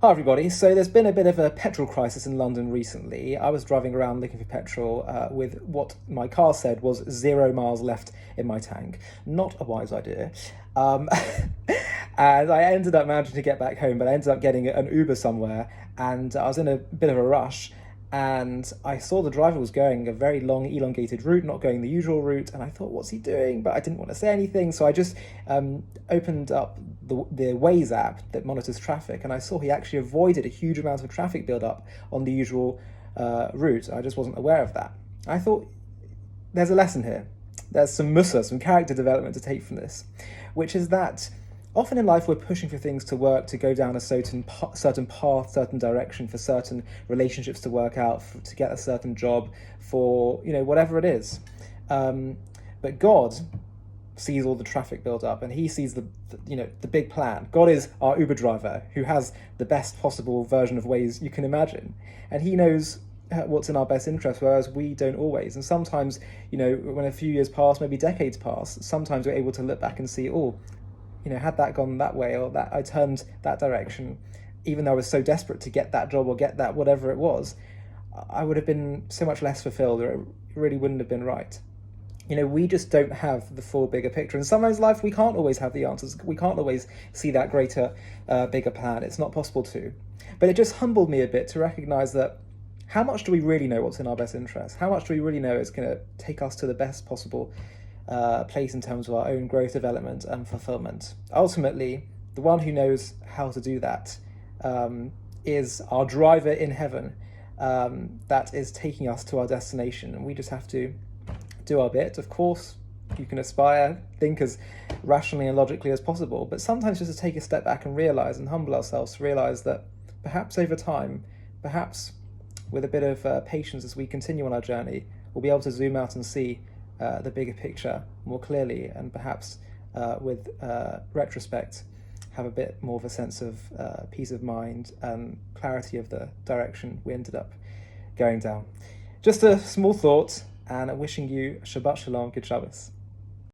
Hi everybody. So there's been a bit of a petrol crisis in London recently. I was driving around looking for petrol with what my car said was 0 miles left in my tank. Not a wise idea. Um, and I ended up managing to get back home, but I ended up getting an Uber somewhere, and I was in a bit of a rush. And I saw the driver was going a very long, elongated route, not going the usual route. And I thought, what's he doing? But I didn't want to say anything. So I just opened up the Waze app that monitors traffic. And I saw he actually avoided a huge amount of traffic buildup on the usual route. I just wasn't aware of that. I thought, there's a lesson here. There's some character development to take from this, which is that often in life we're pushing for things to work, to go down a certain path, certain direction, for certain relationships to work out, to get a certain job, for whatever it is. But God sees all the traffic build up, and He sees the big plan. God is our Uber driver who has the best possible version of Waze you can imagine, and He knows what's in our best interest, whereas we don't always. And sometimes, when a few years pass, maybe decades pass, sometimes we're able to look back and see, had that gone that way, or that I turned that direction, even though I was so desperate to get that job or get that whatever it was, I would have been so much less fulfilled, or it really wouldn't have been right. We just don't have the full bigger picture. And sometimes in life we can't always have the answers. We can't always see that greater, bigger plan. It's not possible to. But it just humbled me a bit to recognize that how much do we really know what's in our best interest? How much do we really know is going to take us to the best possible place in terms of our own growth, development, and fulfillment? Ultimately, the one who knows how to do that is our driver in heaven, that is taking us to our destination, and we just have to do our bit. Of course, you can aspire, think as rationally and logically as possible, but sometimes just to take a step back and realize and humble ourselves to realize that perhaps over time, perhaps with a bit of patience as we continue on our journey, we'll be able to zoom out and see the bigger picture more clearly, and perhaps with retrospect have a bit more of a sense of peace of mind and clarity of the direction we ended up going down. Just a small thought, and wishing you Shabbat Shalom, good Shabbos.